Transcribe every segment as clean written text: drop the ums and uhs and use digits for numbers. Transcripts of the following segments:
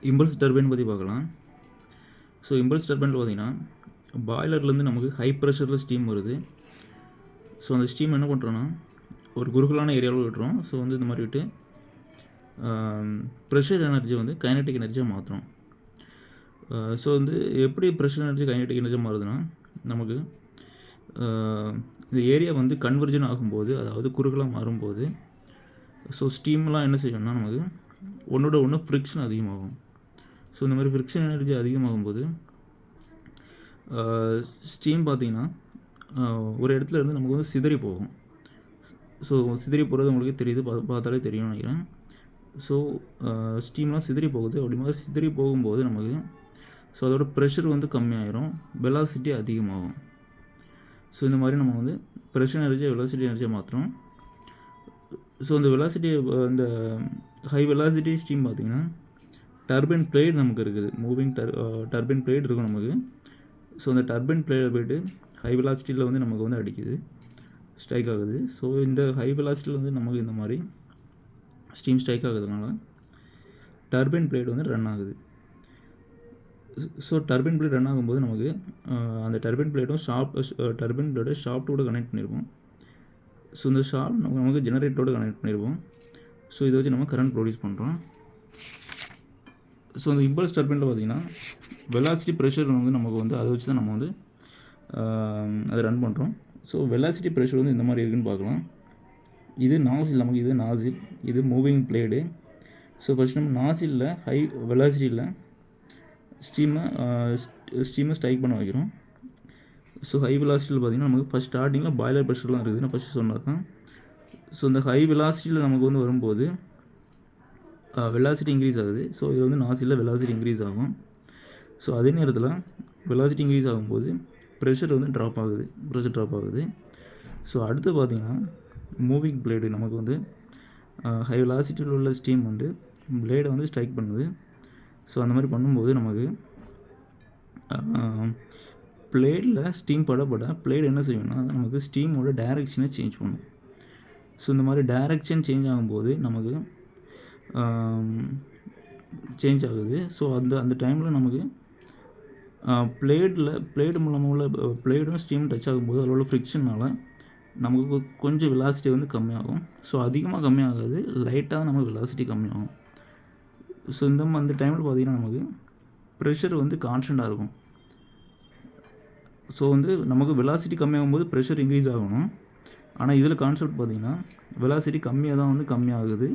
Impulse turbine பற்றி பார்க்கலாம். So impulse டர்பைனில் பார்த்தீங்கன்னா பாய்லர்லேருந்து நமக்கு ஹை ப்ரெஷரில் ஸ்டீம் வருது. ஸோ அந்த ஸ்டீம் என்ன பண்ணுறோன்னா ஒரு குறுகலான ஏரியாவில் விட்டுறோம். ஸோ வந்து இந்த மாதிரி விட்டு ப்ரெஷர் எனர்ஜி வந்து கைனடிக் எனர்ஜியாக மாற்றுறோம். ஸோ வந்து எப்படி ப்ரெஷர் எனர்ஜி கைனடிக் எனர்ஜியாக மாறுதுன்னா நமக்கு இந்த ஏரியா வந்து கன்வர்ஜன் ஆகும்போது, அதாவது குறுகலாக மாறும்போது, ஸோ ஸ்டீம்லாம் என்ன செய்யணும்னா நமக்கு ஒன்றோட ஒன்று ஃப்ரிக்ஷன் அதிகமாகும். ஸோ இந்த மாதிரி ஃப்ரிக்ஷன் எனர்ஜி அதிகமாகும்போது ஸ்டீம் பார்த்திங்கன்னா ஒரு இடத்துல இருந்து நமக்கு வந்து சிதறி போகும். ஸோ சிதறி போகிறது உங்களுக்கு தெரியுது, பார்த்தாலே தெரியும்னு நினைக்கிறேன். ஸோ ஸ்டீம்லாம் சிதறி போகுது. அப்படி மாதிரி சிதறி போகும்போது நமக்கு ஸோ அதோட ப்ரெஷர் வந்து கம்மியாயிரும், வெலாசிட்டி அதிகமாகும். ஸோ இந்த மாதிரி நம்ம வந்து ப்ரெஷர் எனர்ஜியை வெலாசிட்டி எனர்ஜியாக மாற்றுறோம். ஸோ இந்த வெலாசிட்டி, இந்த ஹை வெலாசிட்டி ஸ்டீம் பார்த்திங்கன்னா டர்பைன் பிளேட் நமக்கு இருக்குது, மூவிங் டர்பைன் பிளேட் இருக்கும் நமக்கு. ஸோ அந்த டர்பைன் பிளேடை போய்ட்டு ஹை வெலாசிட்டியில் வந்து நமக்கு வந்து அடிக்குது, ஸ்ட்ரைக் ஆகுது. ஸோ இந்த ஹை வெலாசிட்டியில் வந்து நமக்கு இந்த மாதிரி ஸ்டீம் ஸ்ட்ரைக் ஆகுதுனால டர்பைன் பிளேட் வந்து ரன் ஆகுது. ஸோ டர்பைன் பிளேட் ரன் ஆகும்போது நமக்கு அந்த டர்பைன் பிளேட்டும் டர்பைன் பிளேட்டை ஷாஃப்ட்டோட கனெக்ட் பண்ணியிருப்போம். ஸோ இந்த ஷாஃப்ட் நமக்கு ஜெனரேட்டரோட கனெக்ட் பண்ணியிருப்போம். ஸோ இதை வச்சு நம்ம கரண்ட் ப்ரொடியூஸ் பண்ணுறோம். ஸோ இந்த இம்பல்ஸ் டர்பைனில் பார்த்திங்கன்னா வெலாசிட்டி ப்ரெஷர் வந்து நமக்கு வந்து அதை வச்சு தான் நம்ம வந்து அதை ரன் பண்ணுறோம். ஸோ வெலாசிட்டி ப்ரெஷர் வந்து இந்த மாதிரி இருக்குதுன்னு பார்க்கலாம். இது நாசில், நமக்கு இது நாசில், இது மூவிங் பிளேடு. ஸோ ஃபஸ்ட் நம்ம நாசிலில் ஹை வெலாசிட்டியில் ஸ்டீமை ஸ்ட்ரைக் பண்ண வைக்கிறோம். ஸோ ஹை வெலாசிட்டியில் பார்த்திங்கன்னா நமக்கு ஃபஸ்ட் ஸ்டார்டிங்கில் பாய்லர் ப்ரெஷர்லாம் இருக்குது, நான் ஃபஸ்ட்டு சொன்னது தான். ஸோ இந்த ஹை வெலாசிட்டியில் நமக்கு வந்து வரும்போது வெலாசிட்டி இன்க்ரீஸ் ஆகுது. ஸோ இது வந்து நாசிலில் வெலாசிட்டி இன்க்ரீஸ் ஆகும். ஸோ அதே நேரத்தில் வெலாசிட்டி இன்க்ரீஸ் ஆகும்போது ப்ரெஷர் வந்து ட்ராப் ஆகுது. ஸோ அடுத்து பார்த்திங்கன்னா மூவிங் பிளேடு நமக்கு வந்து ஹை வெலாசிட்டியில் உள்ள ஸ்டீம் வந்து பிளேடை வந்து ஸ்ட்ரைக் பண்ணுது. ஸோ அந்த மாதிரி பண்ணும்போது நமக்கு பிளேடில் ஸ்டீம் பட பிளேடு என்ன செய்யணும்னா நமக்கு ஸ்டீமோட டைரெக்ஷனை சேஞ்ச் பண்ணும். ஸோ இந்த மாதிரி டைரெக்ஷன் சேஞ்ச் ஆகும்போது நமக்கு சேஞ்ச் ஆகுது. ஸோ அந்த டைமில் நமக்கு பிளேடு மூலமாக உள்ள பிளேடும் ஸ்டீம் டச் ஆகும்போது அதில் உள்ள ஃப்ரிக்ஷனால் நமக்கு கொஞ்சம் வெலாசிட்டி வந்து கம்மியாகும். ஸோ அதிகமாக கம்மியாகாது, லைட்டாக நமக்கு வெலாசிட்டி கம்மியாகும். ஸோ அந்த டைமில் பார்த்திங்கன்னா நமக்கு ப்ரெஷர் வந்து கான்ஸ்டண்ட்டாக இருக்கும். ஸோ வந்து நமக்கு வெலாசிட்டி கம்மியாகும்போது ப்ரெஷர் இன்க்ரீஸ் ஆகணும். ஆனால் இதில் கான்செப்ட் பார்த்திங்கன்னா வெலாசிட்டி கம்மியாக தான் வந்து கம்மியாகுது.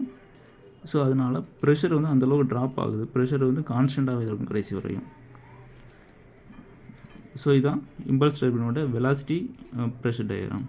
ஸோ அதனால் ப்ரெஷர் வந்து அந்தளவுக்கு ட்ராப் ஆகுது, ப்ரெஷர் வந்து கான்ஸ்டண்ட்டாகவே இருக்கும் கடைசி வரையும். ஸோ இதுதான் இம்பல்ஸ் டர்பைனோட வெலாசிட்டி ப்ரெஷர் டயக்ராம்.